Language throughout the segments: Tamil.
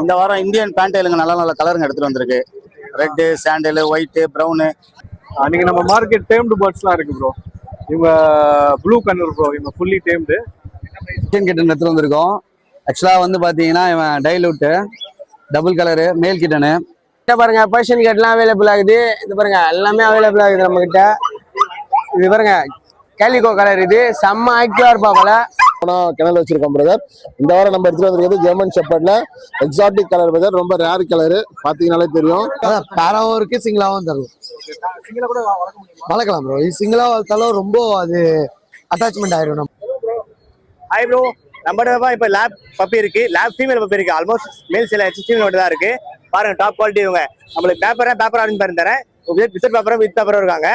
இந்த வாரம் இந்தியன் பேண்டைலுங்க நல்ல நல்ல கலருங்க எடுத்துட்டு வந்திருக்கு. Red, sandal, white, brown. நீங்க நம்ம மார்க்கெட் டேம்டு பேர்ட்ஸ்லாம் இருக்கு ப்ரோ. இவங்க ப்ளூ கலர் ப்ரோ, இவங்க ஃபுல்லி டேம்டு. இந்தியன் கிட்டன் எடுத்துட்டு வந்திருக்கோம். ஆக்சுவலா வந்து பாத்தீங்கன்னா இவன் டைலூட்டு டபுள் கலரு மேல் கிட்டனு. பாருங்க பர்ஷியன் கேட்லாம் அவைலபிள் ஆகுது. இது பாருங்க எல்லாமே அவைலபிள் ஆகுது நம்ம கிட்ட. இது பாருங்க கேலிகோ கலர், இது செம்ம ஆக்டிவா இருப்பாங்கல்ல. கிணல் வச்சிருக்கோம் பிரதர். இந்த வாரம் நம்ம எடுத்துட்டு வந்திருக்கிறது ஜெர்மன் ஷெப்பர்ட்ல எக்ஸாட்டிக் கலர் பிரதர். ரொம்ப ரேர் கலரு, பாத்தீங்கன்னாலே தெரியும். பேராவும் இருக்கு, சிங்கிளாவும் தரும். வளர்க்கலாம் ப்ரோ. இது சிங்கிளா வளர்த்தாலும் ரொம்ப அது அட்டாச்மெண்ட் ஆயிடும். ஹாய் ப்ரோ, நம்ம இப்ப லேப் பப்பி இருக்கு, லேப் ஃபீமேல் பப்பி இருக்கு. ஆல்மோஸ்ட் மேல் சில ஃபீமேல் மட்டும் தான் இருக்கு. பாருங்க டாப் குவாலிட்டி. இவங்க நம்மளுக்கு பேப்பர் ஆரஞ்சு பாருங்க தரேன். வித் பேப்பரும் வித் பேப்பரும் இருக்காங்க.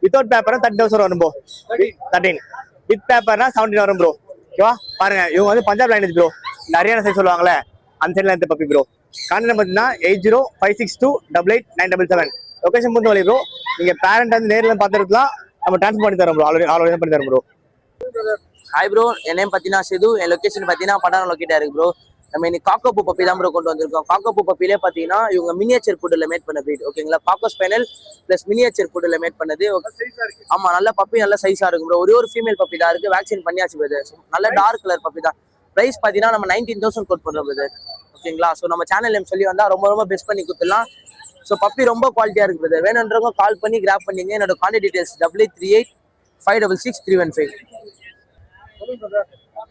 வித்தவுட் பேப்பரும் 30,000 வரும் ப்ரோ. 13 வித் பேப்பர்னா 17 வரும் ப்ரோ. ஓகேவா? பாருங்க இவங்க வந்து பஞ்சாப் லைனேஜ் ப்ரோ. இந்த ஹரியானா சைஸ் சொல்லுவாங்கல்ல, அந்த சைட்ல இருந்த பப்பி ப்ரோ. கான்டாக்ட் பார்த்தீங்கன்னா 8056288977. லொகேஷன் பொறுத்த வழி ப்ரோ, நீங்க பேரண்ட் வந்து நேரில் பார்த்துருக்கலாம். நம்ம ட்ரான்ஸ்ஃபர் பண்ணி தரோம் ப்ரோ. ஆல்ரெடி பண்ணி தரோம் ப்ரோ. ஹாய் ப்ரோ, என் நேம் பார்த்தீங்கன்னா சிது. என் லொகேஷன் பார்த்தீங்கன்னா பட்டாரம் லொக்கேட்டா இருக்கு ப்ரோ. நம்ம இன்னைக்கு காக்கோபூ பப்பி தான் ப்ரோ கொண்டு வந்திருக்கோம். காக்கோபூ பப்பிலே பார்த்தீங்கன்னா இவங்க மினியேச்சர் ஃபுட்டில் மேட் பண்ண பிரீட். ஓகேங்களா? காக்கோ ஸ்பெனல் பிளஸ் மினியேச்சர் ஃபுட்டில் மேட் பண்ணது. ஆமா, நல்ல பப்பி, நல்ல சைஸா இருக்கும் ப்ரோ. ஒரு ஃபீமேல் பப்பி தான் இருக்கு. வேக்சின் பண்ணியாச்சு பிரதர். நல்ல டார்க் கலர் பப்பி தான். பிரைஸ் பார்த்தீங்கன்னா நம்ம 19,000 கோட் பண்றோம் பிரதர். ஓகேங்களா? ஸோ நம்ம சேனல் நேம் சொல்லி வந்தா ரொம்ப பெஸ்ட் பண்ணி கொடுத்துடலாம். ஸோ பப்பி ரொம்ப குவாலிட்டியா இருக்கு பிரதர். வேணுன்றவங்க கால் பண்ணி கிராப் பண்ணிங்க. என்னோட கான்டாக்ட் டீடைல்ஸ் 8838566315.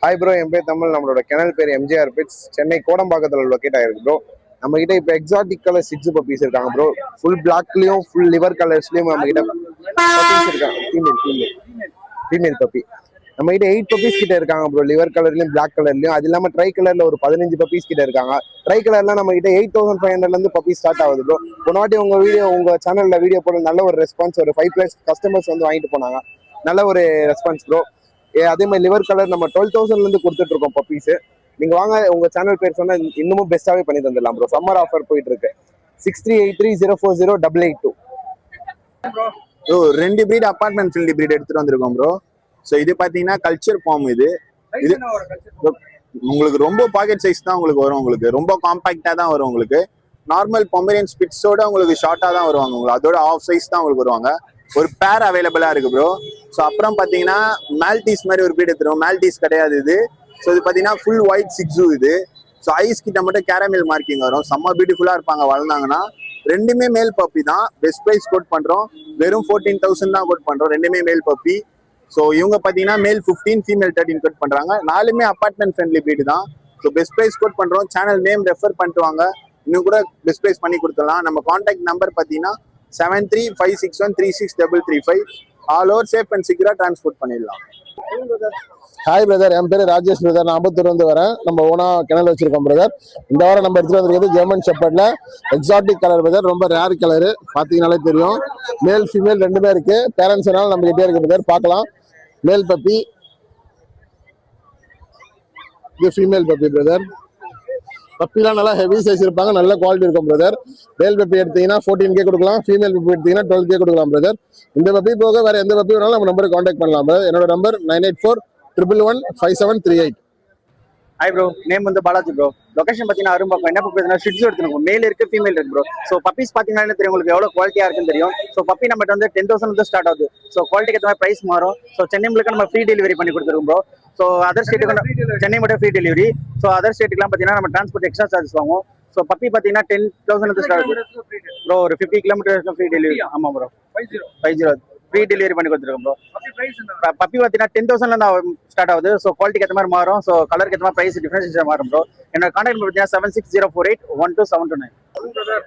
ஹாய் ப்ரோ, என் பேர் தமிழ். நம்மளோட கிணல் பேர் எம்ஜிஆர் பெட்ஸ். சென்னை கோடம்பாக்கத்துல லொக்கேட் ஆயிருக்கு ப்ரோ. நம்ம கிட்ட இப்போ எக்ஸாட்டிக் கலர் 6 பப்பீஸ் இருக்காங்க ப்ரோ. ஃபுல் பிளாக்லயும் ஃபுல் லிவர் கலர்ஸ்லயும் நம்ம கிட்ட பப்பீஸ் இருக்காங்க. ஃபீமேல் பப்பி நம்ம கிட்ட 8 பப்பீஸ் கிட்ட இருக்காங்க ப்ரோ. லிவர் கலர்லயும் பிளாக் கலர்லயும். அது இல்லாம ட்ரை கலர்ல ஒரு 15 பப்பீஸ் கிட்ட இருக்காங்க. ட்ரை கலர்ல நம்ம கிட்ட 8,500 இருந்து பப்பீஸ் ஸ்டார்ட் ஆகுது ப்ரோ. போனவாட்டி உங்க சேனல்ல வீடியோ போட நல்ல ஒரு ரெஸ்பான்ஸ், ஒரு 5+ கஸ்டமர்ஸ் வந்து வாங்கிட்டு போனாங்க. நல்ல ஒரு ரெஸ்பான்ஸ் ப்ரோ. அதே மாதிரி லிவர் கலர் நம்ம 12,000 இருந்து கொடுத்துட்டு இருக்கோம் பப்பீஸ். நீங்க வாங்க, உங்க சேனல் பேர் சொன்னா இன்னமும் பெஸ்டாவே பண்ணி தந்துடலாம் ப்ரோ. சம்மர் ஆஃபர் போயிட்டு இருக்கு. 6383040882. Bro 2 breed apartment field breed எடுத்துட்டு வந்திருக்கோம் ப்ரோ. ஸோ இது பாத்தீங்கன்னா கல்ச்சர் ஃபார்ம். இது உங்களுக்கு ரொம்ப பாக்கெட் சைஸ் தான் உங்களுக்கு வரும். உங்களுக்கு ரொம்ப காம்பாக்டா தான் வரும். உங்களுக்கு நார்மல் பொமேரியன் ஸ்பிட்ஸோட உங்களுக்கு ஷார்ட்டா தான் வருவாங்க. உங்களுக்கு அதோட ஆஃப் சைஸ் தான் உங்களுக்கு வருவாங்க. ஒரு பேர் அவைலபிளா இருக்கு ப்ரோ. ஸோ அப்புறம் பாத்தீங்கன்னா மால்டீஸ் மாதிரி ஒரு பிரீட் எடுத்துரும். மால்டீஸ் கிடையாது இது. ஸோ இது பாத்தீங்கன்னா ஃபுல் ஒயிட் சிக்ஸு இது. ஸோ ஐஸ் கிட்ட மட்டும் கேரமல் மார்க்கிங் வரும். செம்ம பியூட்டிஃபுல்லா இருப்பாங்க வளர்ந்தாங்கன்னா. ரெண்டுமே மேல் பப்பி தான். பெஸ்ட் ப்ரைஸ் கோட் பண்றோம். வெறும் 14,000 தான் கோட் பண்றோம். ரெண்டுமே மேல் பப்பி. ஸோ இவங்க பாத்தீங்கன்னா மேல் 15, ஃபீமேல் 13 கோட் பண்றாங்க. 4மே அபார்ட்மெண்ட் ஃப்ரெண்ட்லி பிரீட் தான். ஸோ பெஸ்ட் ப்ரைஸ் கோட் பண்றோம். சேனல் நேம் ரெஃபர் பண்ணிட்டு வாங்க, இன்னும் கூட பெஸ்ட் ப்ரைஸ் பண்ணி கொடுத்துடலாம். நம்ம கான்டாக்ட் நம்பர் பாத்தீங்கன்னா 7356136335. ஆல் ஓவர் சேஃப் அண்ட் செக்யூரா டிரான்ஸ்போர்ட் பண்ணிடலாம். ஹாய் பிரதர், என் பேர் ராஜேஷ் பிரதர். நான் அம்பத்தூர் வந்து வரேன். நம்ம ஓனா கிணல் வச்சிருக்கோம் பிரதர். இந்த வாரம் நம்ம எடுத்துட்டு வந்திருக்கிறது ஜெர்மன் ஷெப்பர்ட்ல எக்ஸாட்டிக் கலர் பிரதர். ரொம்ப ரேர் கலரு, பாத்தீங்கன்னாலே தெரியும். மேல் ஃபீமேல் ரெண்டுமே இருக்கு. பேரண்ட்ஸ் நம்ம கிட்டே இருக்கு பிரதர். பார்க்கலாம். மேல் பப்பி, இது ஃபீமேல் பப்பி பிரதர். பப்பிலாம் நல்லா ஹெவி சைஸ் இருப்பாங்க. நல்ல குவாலிட்டி இருக்கும் பிரதர். மேல் பப்பி எடுத்தீங்கன்னா 14K கொடுக்கலாம். ஃபீமேல் பப்பி எடுத்தீங்கன்னா 12K கொடுக்கலாம் பிரதர். இந்த பப்பி போக வேற எந்த பப்பி வேணாலும் நம்ம நம்பருக்கு கான்டாக்ட் பண்ணலாம் பிரதர். என்னோட நம்பர் 9841115738. ஹாய் ப்ரோ, நேம் வந்து பாலாஜி ப்ரோ. லொகேஷன் பார்த்தீங்கன்னா அரும்பாக்கம். என்ன பப்பி ஷிட்ஸு எடுத்துருக்கோம். மேல் இருக்கு, ஃபீமேல் இருக்கு ப்ரோ. ஸோ பப்பீஸ் பார்த்தீங்கன்னா தெரியும் உங்களுக்கு எவ்வளோ குவாலிட்டியாக இருக்குன்னு தெரியும். ஸோ பப்பி நம்மகிட்ட வந்து 10,000 ஸ்டார்ட் ஆகுது. ஸோ குவாலிட்டிக்கு ஏற்ற மாதிரி ப்ரைஸ் மாறும். ஸோ சென்னை முழுக்க நம்ம ஃப்ரீ டெலிவரி பண்ணி கொடுத்துருக்கோம் ப்ரோ. ஸோ அதர் ஸ்டேட்டுக்கு சென்னை மட்டும் ஃப்ரீ டெலிவரி. ஸோ அதர் ஸ்டேட்டுக்குலாம் பார்த்தீங்கன்னா நம்ம டிரான்ஸ்போர்ட் எக்ஸ்ட்ரா சார்ஜஸ் வாங்குவோம். ஸோ பப்பி பார்த்தீங்கன்னா 10,000 ஸ்டார்ட் ஆகுது ப்ரோ. ஒரு 50 கிலோமீட்டர் ஃப்ரீ டெலிவரி. ஆமாம் ப்ரோ, 50 ஃப்ரீ டெலிவரி பண்ணி கொடுத்துருக்கோம் ப்ரோ. பப்பி பார்த்தீங்கன்னா 10,000 ஸ்டார்ட் ஆகுது. ஸோ குவாலிட்டிக்கு ஏற்ற மாதிரி மாறும். ஸோ கலருக்கு ஏற்ற மாதிரி ப்ரைஸ் டிஃபரன்ஸ் மாறும் ப்ரோ. என்னோட கான்டாக்ட் நம்பர் பார்த்தீங்கன்னா 7604812729.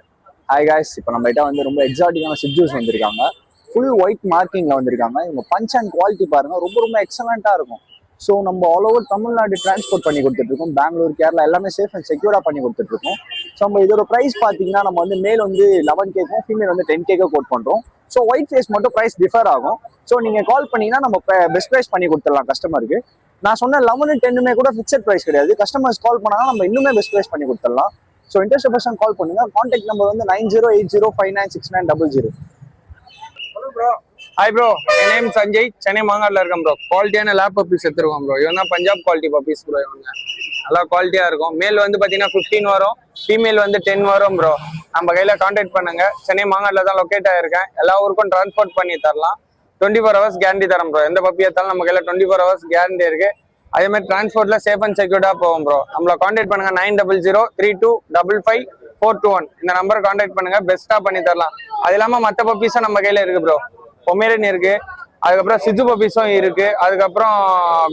ஹாய் காய்ஸ், இப்போ நம்ம கிட்ட வந்து ரொம்ப எக்ஸாட்டிக்கான சிட்ஜூஸ் வந்திருக்காங்க. ஃபுல் ஒயிட் மார்க்கிங்ல வந்திருக்காங்க. இவங்க பஞ்ச் அண்ட் குவாலிட்டி பாருங்க, ரொம்ப எக்ஸலண்டா இருக்கும். ஸோ நம்ம ஆல் ஓவர் தமிழ்நாடு டிரான்ஸ்போர்ட் பண்ணி கொடுத்துட்ருக்கோம். பெங்களூர், கேரளா எல்லாமே சேஃப் அண்ட் செக்யூரா பண்ணி கொடுத்துட்ருக்கோம். ஸோ நம்ம இதோட ப்ரைஸ் பார்த்தீங்கன்னா நம்ம வந்து மேல் வந்து 11K, ஃபீமேல் வந்து 10K கோட் பண்ணுறோம். ஸோ ஒயிட் ஃபேஸ் மட்டும் ப்ரைஸ் டிஃபர் ஆகும். ஸோ நீங்கள் கால் பண்ணீங்கன்னா நம்ம பெஸ்ட் ப்ரைஸ் பண்ணி கொடுத்துடலாம் கஸ்டமருக்கு. நான் சொன்ன 11, 10மே கூட ஃபிக்ஸட் ப்ரைஸ் கிடையாது. கஸ்டமர்ஸ் கால் பண்ணாங்கன்னா நம்ம இன்னுமே பெஸ்ட் ப்ரைஸ் பண்ணி கொடுத்துடலாம். ஸோ இன்ட்ரெஸ்ட் பர்சன் கால் பண்ணுங்க. கான்டாக்ட் நம்பர் வந்து 9080596900. ஹாய் ப்ரோ, என் நேம் சஞ்சய். சென்னை மாங்காடுல இருக்கேன் ப்ரோ. குவாலிட்டியான லேப் பப்பீஸ் எடுத்துருக்கோம் ப்ரோ. இவன் தான் பஞ்சாப் குவாலிட்டி பப்பீஸ் ப்ரோ. இவங்க நல்லா குவாலிட்டியா இருக்கும். மேல் வந்து பாத்தீங்கன்னா 15 வரும், ஃபீமேல் வந்து 10 வரும் ப்ரோ. நம்ம கையில கான்டாக்ட் பண்ணுங்க. சென்னை மாங்காட்ல தான் லொக்கேட் ஆயிருக்கேன். எல்லா ஊருக்கும் டிரான்ஸ்போர்ட் பண்ணி தரலாம். 24 hours கேரண்டி தரோம் ப்ரோ. எந்த பப்பி எடுத்தாலும் நம்ம கையில 24 hours கேரண்டி இருக்கு. அதே மாதிரி டிரான்ஸ்போர்ட்ல சேஃப் அண்ட் செக்யூர்டா போகும் ப்ரோ. நம்மள கான்டாக்ட் பண்ணுங்க 9003255421 இந்த நம்பரை கான்டாக்ட் பண்ணுங்க. பெஸ்டா பண்ணி தரலாம். அது இல்லாம மற்ற பப்பீஸும் நம்ம கையில இருக்கு ப்ரோ. பொமேரியன் இருக்கு, அதுக்கப்புறம் சிஜு பப்பீஸும் இருக்கு, அதுக்கப்புறம்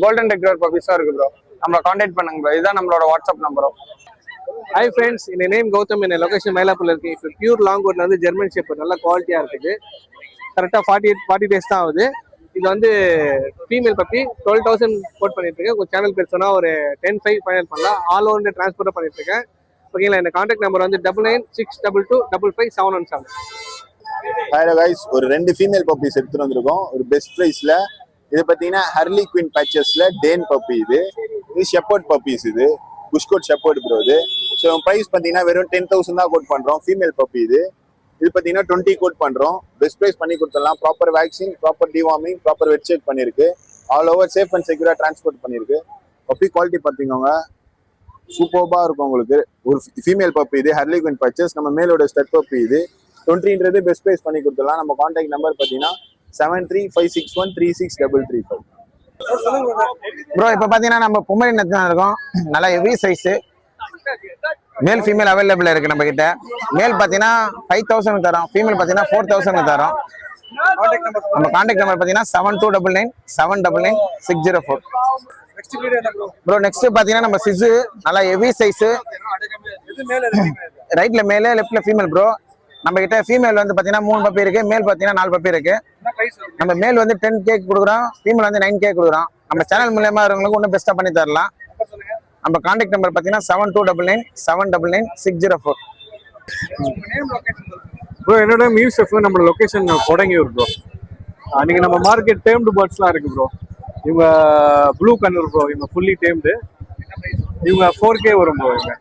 கோல்டன் ரெக்ரூட் பப்பீஸும் இருக்கு ப்ரோ. நம்மளை கான்டாக்ட் பண்ணுங்க ப்ரோ. இதுதான் நம்மளோட வாட்ஸ்அப் நம்பரும். ஹாய் ஃப்ரெண்ட்ஸ், இந்த நேம் கௌதம், இந்த லொகேஷன் மயிலாப்பூர்ல இருக்கு. இப்போ பியூர் லாங் கோட்ல வந்து ஜெர்மன் ஷெப்பர்ட் நல்ல குவாலிட்டியா இருக்குது. கரெக்டாக 40 days தான் ஆகுது. இது வந்து ஃபீமேல் பப்பி 12,000 கோட் பண்ணிட்டு இருக்கேன். உங்க சேனல் பேர் சொன்னா ஒரு 10,500 ஃபைனல் பண்ணலாம். ஆல் ஓவர் டிரான்ஸ்போர்ட் பண்ணிட்டு இருக்கேன். ஓகேங்களா? இந்த கான்டாக்ட் நம்பர் வந்து 9962255717. ஹலோ கைஸ், ஒரு 2 ஃபீமேல் பப்பீஸ் எடுத்துட்டு வந்திருக்கோம் ஒரு பெஸ்ட் ப்ரைஸ்ல. இது பாத்தீங்கன்னா ஹர்லி குயின் பேச்சஸ்ல டேன் பப்பி. இது ஷெப்பர்ட் பப்பீஸ். இது புஷ்கோட் ஷெப்பர்ட் ப்ரோ. இது ஸோ ப்ரைஸ் பாத்தீங்கன்னா வெறும் 10,000 தான் கோட் பண்றோம். ஃபீமேல் பப்பி இது பாத்தீங்கன்னா 20 கோட் பண்றோம். பெஸ்ட் ப்ரைஸ் பண்ணி கொடுத்துடலாம். Proper vaccine, proper deworming, proper vet check பண்ணிருக்கு. ஆல் ஓவர் சேஃப் அண்ட் செக்யூரா டிரான்ஸ்போர்ட் பண்ணிருக்கு. பப்பி குவாலிட்டி பாத்தீங்கன்னா சூப்பர்பா இருக்கும் உங்களுக்கு. ஒரு ஃபீமேல் பப்பி இது ஹர்லி குயின் பேச்சஸ். நம்ம மேலோட ஸ்டட் பப்பி இது 20ன்றது பெஸ்ட் ப்ரைஸ் பண்ணி கொடுத்துடலாம். நம்ம கான்டாக்ட் நம்பர் பாத்தீங்கன்னா 7356136335. ப்ரோ இப்போ பாத்தீங்கன்னா நம்ம பொம்மரின் தான் இருக்கோம். நல்லா heavy size male female available இருக்கு நம்ம கிட்ட. மேல் பாத்தீங்கன்னா 5,000 தரோம், ஃபீமேல் பாத்தீங்கன்னா 4,000 தரோம். நம்ம கான்டாக்ட் நம்பர் பாத்தீங்கன்னா 7299799604. ப்ரோ நெக்ஸ்ட் பாத்தீங்கன்னா நம்ம சிசு நல்லா ஹெவி சைஸ். ரைட்ல மேலே, லெஃப்ட்ல ஃபீமேல் ப்ரோ. நம்ம கிட்ட ஃபீமேல் வந்து பாத்தீங்கன்னா 3 பப்பி இருக்கு, மேல் பாத்தீங்கன்னா 4 பப்பி இருக்கு. நம்ம மேல் வந்து 10K கொடுக்குறோம், ஃபீமேல் வந்து 9K கொடுக்குறோம். நம்ம சேனல் மூலமா இருக்கவங்களுக்கு இன்னும் பெஸ்டா பண்ணி தரலாம். நம்ம கான்டாக்ட் நம்பர் பாத்தீங்கன்னா 7299799604. ப்ரோ என்னோட மியூசிக் நம்ம லொகேஷன் கொடங்கியூர் ப்ரோ. நீங்க நம்ம மார்க்கெட் டேம்டு பேர்ட்ஸ்லாம் இருக்கு ப்ரோ. இவங்க ப்ளூ கண்ணூர் ப்ரோ. இவங்க ஃபுல்லி டேம்டு. இவங்க 4K வரும் ப்ரோ. இவங்க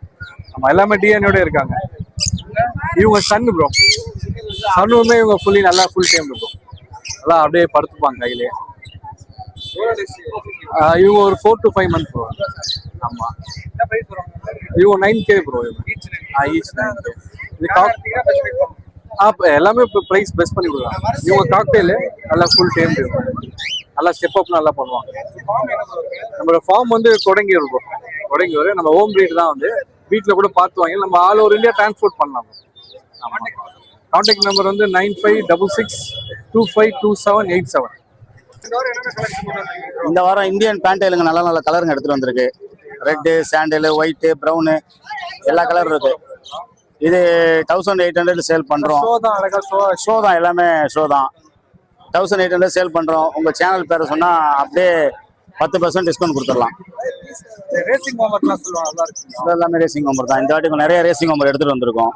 நம்ம எல்லாமே டிஎன்ஓட இருக்காங்க. இவங்க சன்னு ப்ரோ. சன்னுமே இவங்க ஃபுல்லி நல்லா ஃபுல் டேம்டு ப்ரோ. நல்லா அப்படியே படுத்துப்பாங்க கையிலேயே. இவங்க ஒரு 4 to 5 months ப்ரோ. ஆமா, இவங்க 9K ப்ரோ. இவங்க ஈச் 9K. இது எல்லாமே இப்போ ப்ரைஸ் பெஸ்ட் பண்ணி கொடுக்குறாங்க. இவங்க காக்டெயில் நல்லா ஃபுல் டேம்டு, நல்லா ஸ்டெப் அப் நல்லா பண்ணுவாங்க. நம்மளோட ஃபார்ம் வந்து கொடங்கியூர் ப்ரோ. கொடங்கியூர் நம்ம ஹோம் ப்ரீட் தான். வந்து வீட்டில் கூட பார்த்து வாங்கி நம்ம ஆல் ஓவர் இந்தியா டிரான்ஸ்போர்ட் பண்ணலாம். கான்டாக்ட் நம்பர் வந்து 9566252787. இந்த வாரம் இந்தியன் பேண்டைலுங்க நல்ல நல்ல கலருங்க எடுத்துட்டு வந்திருக்கு. ரெட்டு, சாண்டலு, ஒயிட்டு, ப்ரௌனு எல்லா கலரும் இருக்கு. இது 1800 சேல் பண்றோம். ஷோ தான், எல்லாமே ஷோ தான். 1800 சேல் பண்றோம். உங்க சேனல் பேரை சொன்னா அப்படியே 10% டிஸ்கவுண்ட் கொடுத்துடலாம். எல்லாமே ரேசிங் ஹோமர் தான். இந்த வாட்டி நிறைய ரேசிங் ஹோமர் எடுத்துட்டு வந்திருக்கோம்.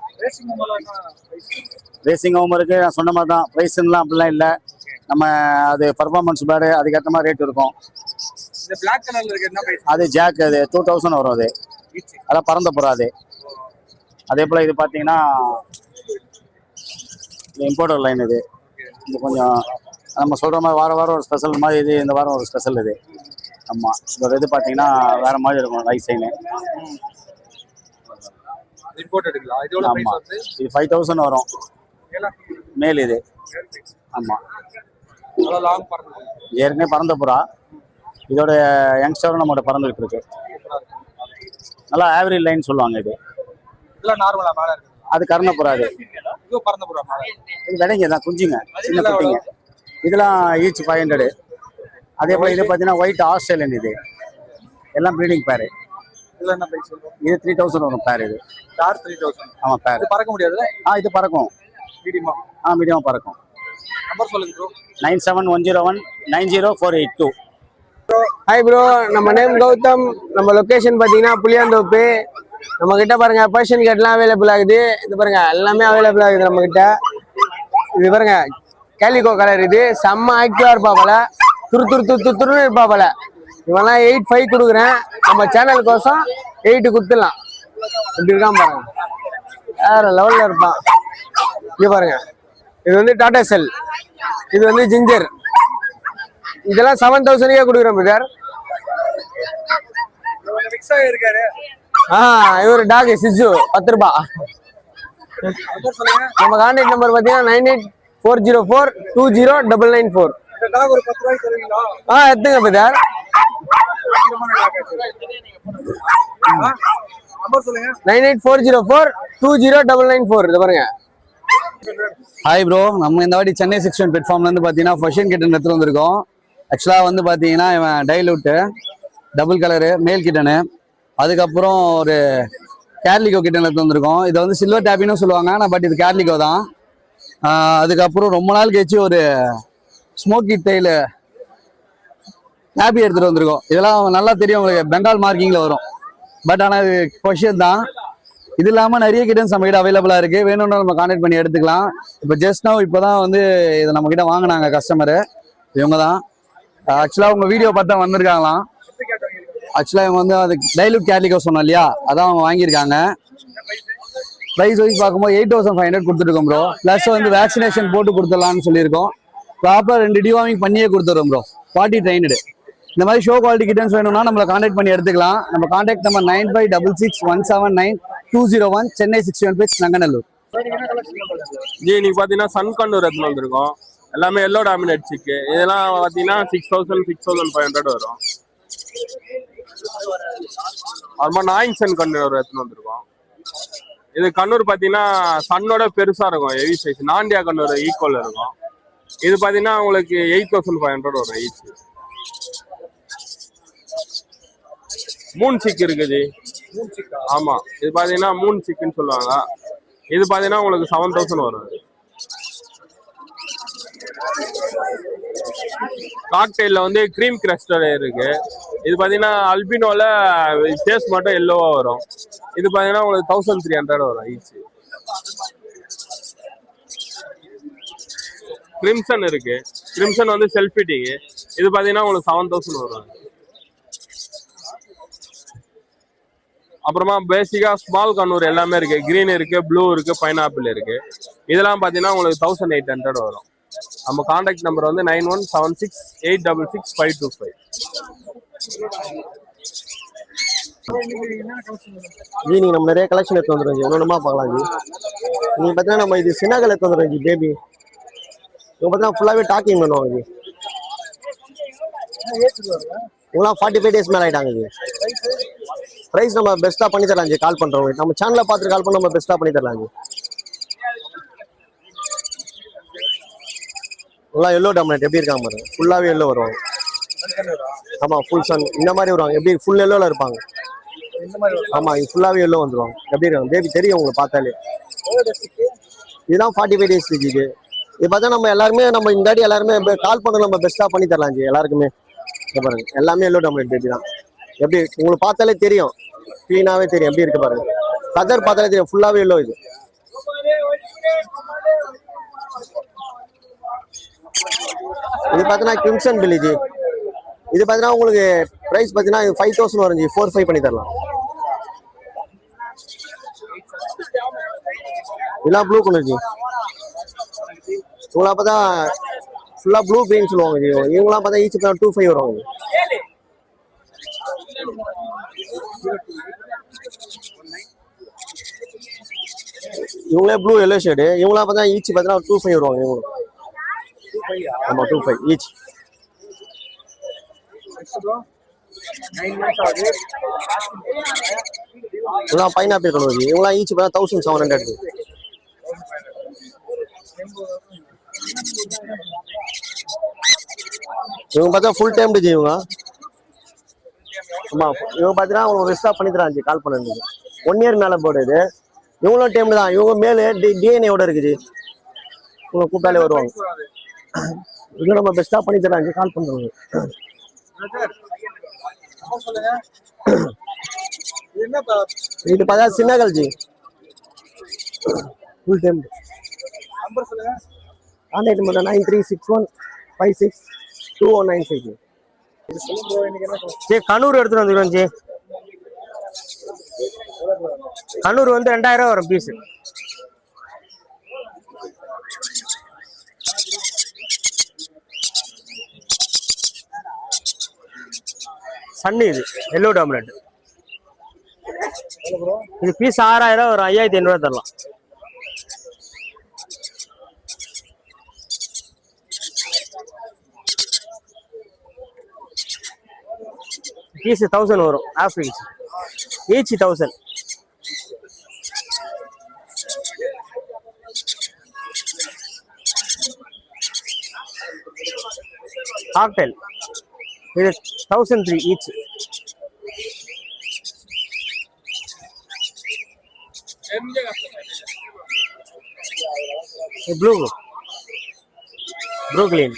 ரேசிங் ஹோமருக்கு நான் சொன்ன மாதிரி தான். ப்ரைஸ்லாம் அப்படிலாம் இல்லை. நம்ம அது பர்ஃபார்மன்ஸ் பேடு, அதுக்கேற்ற மாதிரி ரேட் இருக்கும். அது ஜாக், அது 2000 வரும். அது அதெல்லாம் பறந்த புறா. அது அதே போல் இது பார்த்தீங்கன்னா இம்போர்ட்டர் லைன். இது கொஞ்சம் நம்ம சொல்கிற மாதிரி வாரம் வாரம் ஒரு ஸ்பெஷல் மாதிரி. இது இந்த வாரம் ஒரு ஸ்பெஷல். இது ஆமாம், இதோட இது பார்த்தீங்கன்னா வேறு மாதிரி இருக்கும். Light sign. ஆமாம், இது 5000 வரும் மேல். இது ஆமாம், ஏற்கனவே பறந்த புறா. இதோட யங்ஸ்டரும் நம்மளோட பறந்துகிட்டு இருக்கு. நல்லா ஆவரேஜ் லைன் சொல்லுவாங்க. இது அது கர்ணப்புறா. அது இது விடைங்க தான், குஞ்சுங்க, சின்ன குட்டிங்க. இதெல்லாம் ஈச் 500. அதே போல இது பார்த்தீங்கன்னா ஒயிட் ஆஸ்திரேலியன். இது எல்லாம் ப்ரீடிங் பேரு. இது 3000 வரும் பேர். இது ஆமாம் பேர். பறக்க முடியாது. இது பறக்கும். மீடியமா பறக்கும். நம்பர் சொல்லுங்க ப்ரோ. 9710190482. ஹாய் ப்ரோ, நம்ம நேம் கௌதம். நம்ம லொகேஷன் பார்த்தீங்கன்னா புளியாந்தோப்பு. நம்ம கிட்ட பாருங்க பர்ஷியன் கேட்லாம் அவைலபிள் ஆகுது. இது பாருங்க எல்லாமே அவைலபிள் ஆகுது நம்ம கிட்ட. இது பாருங்க கேலிகோ கலர். இது செம்ம ஆக்டிவா இருப்பாப்பல, துருன்னு இருப்பாப்பல. இவெல்லாம் 8,500 கொடுக்குறேன். நம்ம சேனலுக்கோசம் 8 கொடுத்துடலாம். இப்படி இருக்கான் பாருங்க, வேற லெவல்ல இருப்பான். இங்க பாருங்க, இது வந்து டாடா செல், இது வந்து ஜிஞ்சர். இதெல்லாம் 7,000 கொடுக்குறேன் பிரதர். இவர் டாக் சிஜு 10 ரூபாய். நம்ம கான்டாக்ட் நம்பர் பாத்தீங்கன்னா 9840420994. எடுத்துங்க பிரதர். 9840420994. இது பாருங்க. ஹாய் ப்ரோ, நம்ம இந்த வாட்டி சென்னை 61 பிளாட்ஃபார்ம்ல இருந்து பாத்தீங்கன்னா ஃபர்ஷியன் கிட்டன் எடுத்துட்டு வந்திருக்கோம். ஆக்சுவலா வந்து பாத்தீங்கன்னா இவன் டைலூட்டு டபுள் கலரு மேல் கிட்டனு, அதுக்கப்புறம் ஒரு கேர்லிகோ கிட்டன் எடுத்து வந்திருக்கோம். இதை வந்து சில்வர் டேபின்னு சொல்லுவாங்க, ஆனால் பட் இது கேர்லிகோ தான். அதுக்கப்புறம் ரொம்ப நாள் கழிச்சு ஒரு ஸ்மோக்கி டெய்ல் டேபி எடுத்துட்டு வந்திருக்கோம். இதெல்லாம் நல்லா தெரியும் உங்களுக்கு, பெங்கால் மார்க்கிங்ல வரும். பட் ஆனால் இது ஃபர்ஷியன் தான். இது இல்லாமல் நிறைய கிட்டன்ஸ் நம்ம கிட்ட அவைலபிளா இருக்கு, வேணும்னா நம்ம கான்டாக்ட் பண்ணி எடுத்துக்கலாம். இப்போ ஜஸ்ட் நவ் இப்போதான் வந்து இதை நம்ம கிட்ட வாங்கினாங்க கஸ்டமரு, இவங்க தான். ஆக்சுவலா உங்க வீடியோ பார்த்தா வந்திருக்காங்களாம். ஆக்சுவலா இவங்க வந்து அது டைலூட் கேர்லிகோ சொன்னோம் இல்லையா, அதான் அவங்க வாங்கியிருக்காங்க. ப்ரைஸ் வைஸ் பார்க்கும்போது 8500 கொடுத்துருக்கோம் ப்ரோ. ப்ளஸ் வந்து வேக்சினேஷன் போட்டு கொடுத்துடலாம்னு சொல்லியிருக்கோம். ப்ராப்பர் 2 டிவார்மிங் பண்ணியே கொடுத்துருவோம் ப்ரோ, 40 ட்ரைனடு. இந்த மாதிரி ஷோ குவாலிட்டி கிட்டன்ஸ் வேணும்னா நம்மளை கான்டாக்ட் பண்ணி எடுத்துக்கலாம். நம்ம contact number 9566179201, Chennai 61 place, Nanganallur. G இன்னைக்கு பார்த்தீங்கன்னா சன் கண்ணூர் எடுத்துன்னு வந்திருக்கோம். எல்லாமே எல்லோ டாமினேட் சிக்கு. இதெல்லாம் பார்த்தீங்கன்னா 6000-6500 வரும். அது மாதிரி நாயின்சன் கண்ணூர் எடுத்துன்னு வந்திருக்கோம். இது கண்ணூர் பார்த்தீங்கன்னா சன்னோட பெருசா இருக்கும், ஹெவி சைஸ். நாண்டியா கண்ணூர் ஈக்குவல் இருக்கும். இது பார்த்தீங்கன்னா உங்களுக்கு 8500 வரும் ஈச். மூன் சிக் இருக்குது. ஆமா, இது பாத்தீங்கன்னா மூன் சிக்குன்னு சொல்லுவாங்க. இது பாத்தீங்கன்னா உங்களுக்கு 7000 வரும். காக்டெயில்ல வந்து கிரீம் கிரஸ்டர் இருக்கு. இது பாத்தீங்கன்னா அல்பினோல டேஸ்ட் மட்டும் எல்லோவா வரும். இது பாத்தீங்கன்னா உங்களுக்கு 1300 வரும் ஈச். கிரிம்சன் இருக்கு. கிரிம்சன் வந்து செல்ஃபிட்டிங். இது பாத்தீங்கன்னா உங்களுக்கு 7000 வரும். அப்புறமா பேசிக்கா ஸ்மால் கண்ணூர் எல்லாமே இருக்கு. கிரீன் இருக்கு, ப்ளூ இருக்கு, பைனாப்பிள் இருக்கு. இதெல்லாம் பாத்தீங்கன்னா உங்களுக்கு 1800 வரும். நம்ம கான்டாக்ட் நம்பர் வந்து 9176866525. ஜி நீங்க நம்ம நிறைய கலெக்ஷன் எடுத்து வந்துடும் ஜி, ஒன்னொன்னுமா பார்க்கலாம் ஜி. நீங்க பார்த்தீங்கன்னா நம்ம இது சின்னகள் எடுத்து வந்துடும் ஜி. பேபி இவங்க பார்த்தீங்கன்னா ஃபுல்லாகவே டாக்கிங் பண்ணுவாங்க ஜி. இவங்களாம் 45 டேஸ் மேலே ஆகிட்டாங்க ஜி. ப்ரைஸ் நம்ம பெஸ்ட்டாக பண்ணி தரலாம் ஜி. கால் பண்ணுறவங்க நம்ம சேனலில் பார்த்துட்டு கால் பண்ணி நம்ம பெஸ்ட்டாக பண்ணி தரலாம் ஜி. இவங்களாம் எல்லோ டாமினேட் எப்படி இருக்காங்க பாருங்க, ஃபுல்லாகவே எல்லோ வருவாங்க. ஆமாம், ஃபுல் சன் இந்த மாதிரி வருவாங்க. எப்படி ஃபுல் எல்லோவில் இருப்பாங்க. ஆமாம், இது ஃபுல்லாகவே எல்லோ வந்துடுவாங்க. எப்படி இருக்காங்க பேபி தெரியும் உங்களுக்கு பார்த்தாலே. இதுதான் 45 டேஸ் ஜி. இது பார்த்தா நம்ம எல்லாருமே நம்ம இந்த வாட்டி எல்லாருமே கால் பண்ண நம்ம பெஸ்ட்டாக பண்ணி தரலாம் ஜி எல்லாருக்குமே. பாருங்க எல்லாமே எல்லோ டாமினேட் பேபி தான். எப்படி உங்களுக்கு பார்த்தாலே தெரியும், க்ளீனாகவே தெரியும் எப்படி இருக்கு பாருங்க. கதர் பார்த்தாலே தெரியும், ஃபுல்லாகவே எல்லோ. இது இது பார்த்தீங்கன்னா கிம்சன் வில்லேஜ். இது பார்த்தீங்கன்னா உங்களுக்கு ப்ரைஸ் பார்த்தீங்கன்னா 5000 வரும் ஜி. 4500 பண்ணி தரலாம். இதெல்லாம் ப்ளூ கலர் ஜி. இவங்களாம் பார்த்தா ஃபுல்லாக ப்ளூ கிரீன் சொல்லுவாங்க ஜி. இவங்களாம் பார்த்தா ஈச் 2500 வருவாங்க. இவங்களே ப்ளூ எல்லோ ஷேடு. இவங்களாம் பார்த்தா ஈச் பார்த்தீங்கன்னா 2500 வருவாங்க. இவங்களும் ஆமாம் 2500 ஈச். இவங்களாம் பைனாப்பிள் கலர் ஜி. இவங்களாம் ஈச் பார்த்தா 1700. இவங்க பார்த்தா ஃபுல் டைம் ஜி. இவங்க ஆமா, இவங்க பார்த்தீங்கன்னா அவங்க பெஸ்ட்டாக பண்ணி தராங்க ஜி. கால் பண்ணது 1 இயர் மேலே போடுது. இவங்களும் டைம் தான். இவங்க மேலே டிஎன்ஏவோட இருக்குது. இவங்க கூப்பிட்டாலே வருவாங்க. இவங்க நம்ம பெஸ்ட்டாக பண்ணி தராங்க ஜி. கால் பண்ணுறவங்க. இது பார்த்தா சின்னகள் ji. Full time. Contact number 9361562195 ji. Kannur எடுத்துட்டு வந்துருக்கோம் ஜி. கண்ணூர் வந்து 2000 வரும் பீஸ். சன்னி இது எல்லோ டாமினேட். இது பீஸ் 6000 ஒரு 5500 தரலாம். பீஸ் 1000 வரும். Half each 1000. காக்டெயில் இது 1003 ஈச். ப்ளூ கிரீன்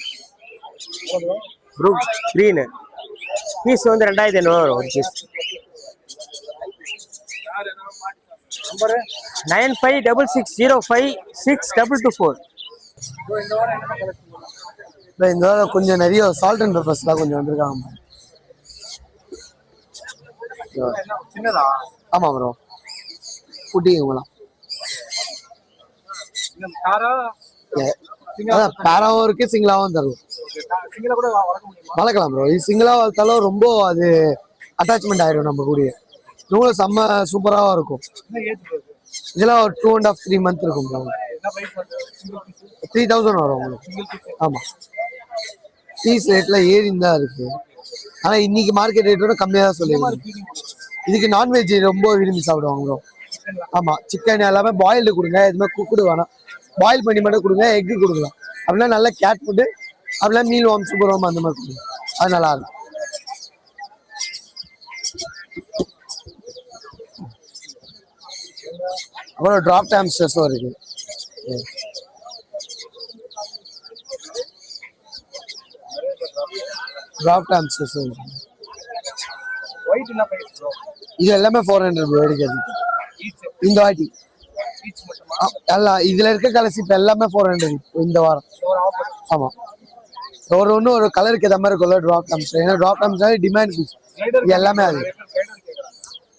பீஸ் வந்து 2500 வரும் ஒரு பீஸ். 9566056224. இந்த வாரம் கொஞ்சம் நிறைய சால்ட் அண்ட் பெப்பர்ஸ்லாம் கொஞ்சம் வந்திருக்காங்க. ஆமா ப்ரோ, குட்டிங்களாம் பேராவும் இருக்கு, சிங்கிளாவும் தரும். வளர்க்கலாம் ப்ரோ. இது சிங்கிளா வளர்த்தாலும் ரொம்ப அது அட்டாச்மெண்ட் ஆயிடும் நம்ம கூட. நூலும் செம்ம சூப்பராகவும் இருக்கும். இதெல்லாம் ஒரு 2.5 3 months இருக்கும் ப்ரோ. 3000 வரும் உங்களுக்கு. ஆமா, பீஸ் ரேட்ல ஏறின்னு தான் இருக்கு. ஆனா இன்னைக்கு மார்க்கெட் ரேட்டோட கம்மியாக தான் சொல்லிடுவாங்க. இதுக்கு நான்வெஜ் ரொம்ப விரும்பி சாப்பிடுவாங்க ப்ரோ. ஆமா, சிக்கன் எல்லாமே பாயில்டு கொடுங்க, எதுவுமே குக்குடு வேணாம். பாயில் பண்ணி மட்டும் கொடுங்க, எக்கு கொடுக்கலாம். அப்படின்னா நல்ல கேட் ஃபுட்டு, அப்படின்னா மீல் வார்ம், சூப்பர் வார்ம் அந்த மாதிரி கொடுங்க. அது நல்லா இருக்கும். அப்புறம் டிராப் ஹாம்ஸ்டர்ஸும் இருக்கு. டிராப் ஹாம்ஸ்டர்ஸும் இருக்கு. இது எல்லாமே 400 ப்ரோ எடுக்கிறது இந்த வாட்டி. எல்லாம் இதுல இருக்க கலர்ஸ் இப்ப எல்லாமே 400 இந்த வாரம். ஆமா, ஒரு கலருக்கு ஏற்ற மாதிரி இருக்கும்ல டிராப் ஹாம்ஸ்டர். ஏன்னா டிராப் ஹாம்ஸ்டர் டிமாண்ட் பீஸ். இது எல்லாமே அது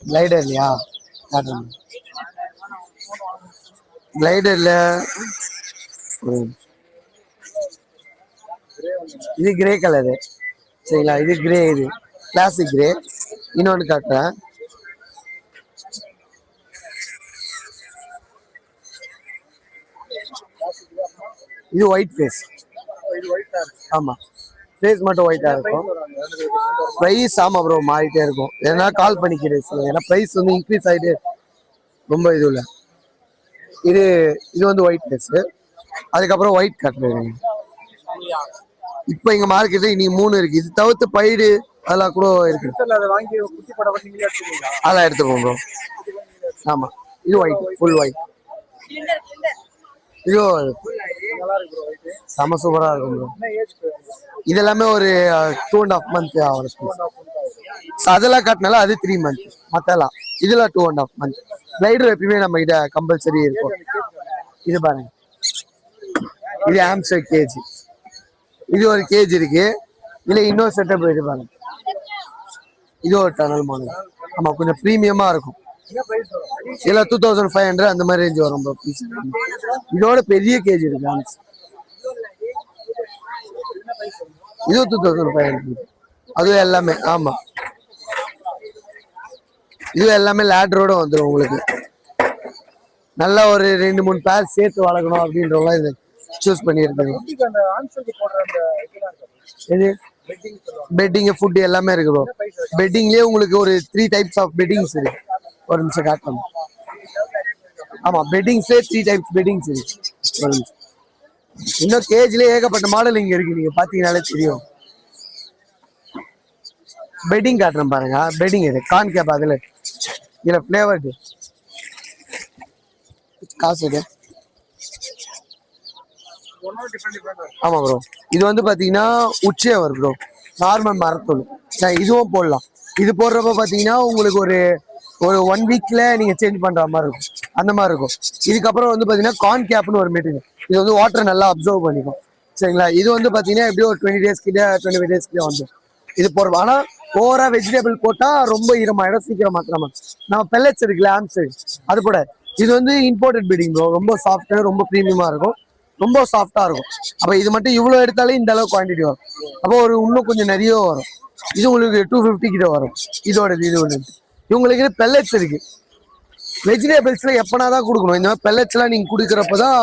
கிளைடர் இல்லையா? கிளைடர்ல இது கிரே கலரு. சரிங்களா? இது கிரே, இது கிளாசிக் கிரே. இன்னொன்று காட்டுறேன். இது ஒயிட் ஃபேஸ். ஆமா, ஃபேஸ் மட்டும் ஒயிட்டா இருக்கும். ப்ரைஸ் ஆமா ப்ரோ மாறிட்டே இருக்கும். ஏன்னா கால் பண்ணிக்கிறேன். ஏன்னா ப்ரைஸ் வந்து இன்க்ரீஸ் ஆகிட்டே ரொம்ப இது இல்லை. இது வந்து ஒயிட் ஃபேஸ். அதுக்கப்புறம் ஒயிட் காட்டுறேன். இப்போ எங்க மார்க்கெட்ல இனி 3 இருக்கு. இது தவிர்த்து பைடு அதெல்லாம் கூட இருக்கு. அதெல்லாம் எடுத்துப்போம் ப்ரோ. ஆமா, இது ஒயிட், ஃபுல் ஒயிட். இது செம சூப்பரா இருக்கும் ப்ரோ. இது எல்லாமே ஒரு 2.5 months ஆகும். அதெல்லாம் காட்டினால அது 3 months. மத்தெல்லாம் இதெல்லாம் 2.5 months. ஸ்லைடர் எப்பயுமே நம்ம கிட்ட கம்பல்சரி இருக்கும். இது பாருங்க, இது ஆம்ஸ்டர் கேஜி. இது ஒரு கேஜ் இருக்கு. இதுல இன்னொரு செட்டப் இது பாருங்க. இது ஒரு டனல் மாடல். ஆமா, கொஞ்சம் ப்ரீமியமா இருக்கும். இதெல்லாம் 2500 அந்த மாதிரி ரேஞ்ச் வரும் ப்ரோ பீஸ். இதோட பெரிய கேஜ் இருக்கு ஆம்ஸ். இது 2500. அதுவும் எல்லாமே ஆமா, இது எல்லாமே லேடரோட வந்துடும் உங்களுக்கு. நல்லா ஒரு 2-3 பேர் சேர்த்து வளர்க்கணும் அப்படின்றவங்களாம் இது சூஸ் பண்ணியிருக்காங்க. இது பெட்டிங், ஃபுட் எல்லாமே இருக்கு ப்ரோ. பெட்டிங்லயே உங்களுக்கு ஒரு 3 types ஆஃப் பெட்டிங்ஸ் இருக்கு. ஒரு நிமிஷம் காட்டணும். ஆமா, பெட்டிங்ஸ்லேயே 3 types பெட்டிங்ஸ் இருக்கு. இன்னும் கேஜ்லயே ஏகப்பட்ட மாடல் இங்க இருக்கு. நீங்க பாத்தீங்கன்னாலே தெரியும். பெட்டிங் காட்டுறேன் பாருங்க. பெட்டிங் இது கான் கேப். இதுல ஃபிளேவர்டு காசு இது. ஆமா ப்ரோ, இது வந்து பாத்தீங்கன்னா உச்சேவர் ப்ரோ, நார்மல் மரத்தூள். இதுவும் போடலாம். இது போடுறப்ப பாத்தீங்கன்னா உங்களுக்கு ஒரு 1 weekல நீங்க சேஞ்ச் பண்ற மாதிரி இருக்கும். அந்த மாதிரி இருக்கும். இதுக்கப்புறம் வந்து பாத்தீங்கன்னா கான் கேப்னு ஒரு மெட்டீரியல். இது வந்து வாட்டர் நல்லா அப்சர்வ் பண்ணிக்கும். சரிங்களா? இது வந்து பாத்தீங்கன்னா எப்படியும் ஒரு 20 days கிட்ட 25 days கிட்ட வந்து இது போடுவோம். ஆனா ஓவரா வெஜிடபிள் போட்டா ரொம்ப ஈரமாயிடும், சீக்கிரம் மாத்திரமா. நம்ம பெல்லட்ஸ் இருக்குல்ல, ஆம்ஸ், அது கூட. இது வந்து இம்போர்ட்டட் பீடிங் ப்ரோ. ரொம்ப சாஃப்டா, ரொம்ப ப்ரீமியமா இருக்கும், ரொம்ப சாஃப்டா இருக்கும். அப்ப இது மட்டும் இவ்வளவு எடுத்தாலே இந்த அளவு குவான்டிட்டி வரும். அப்போ இன்னும் கொஞ்சம் நிறைய வரும். இது உங்களுக்கு 250 கிட்ட வரும். இதோட இது ஒன்று இவங்களுக்கு பெல்லட்ஸ் இருக்கு. வெஜிடபிள்ஸ்ல எப்பனா தான் கொடுக்கணும். இந்த மாதிரி பெல்லட்ஸ்லாம் நீங்க குடுக்கறப்பதான்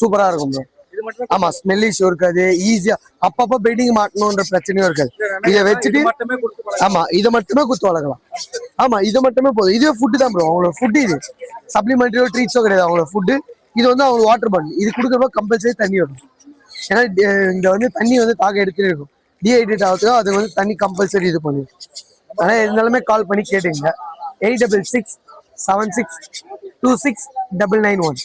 சூப்பரா இருக்கும் ப்ரோ. ஆமா, ஸ்மெல் இஷ்யூ இருக்காது. ஈஸியா அப்பப்ப பெட்டிங் மாட்டணும்ன்ற பிரச்சனையும் இருக்காது. இதை வச்சுட்டு ஆமா இதை மட்டுமே குத்து வளர்க்கலாம். ஆமா இது மட்டுமே போதும். இதுவே ஃபுட்டு தான் ப்ரோ. அவங்களோட ஃபுட்டு இது சப்ளிமெண்டரியோ ட்ரீட்ஸோ கிடையாது. அவங்களோட ஃபுட்டு இது வந்து அவங்க வாட்டர் பன். இது கொடுக்குறப்ப கம்பல்சரி தண்ணி வரும். ஏன்னா இங்க வந்து தண்ணி வந்து தாக எடுத்துட்டு இருக்கும். டீஹைட்ரேட் ஆகுதுக்கோ அது வந்து தண்ணி கம்பல்சரி இது பண்ணுது. ஆனால் இருந்தாலுமே கால் பண்ணி கேட்டுங்க. 8667626991.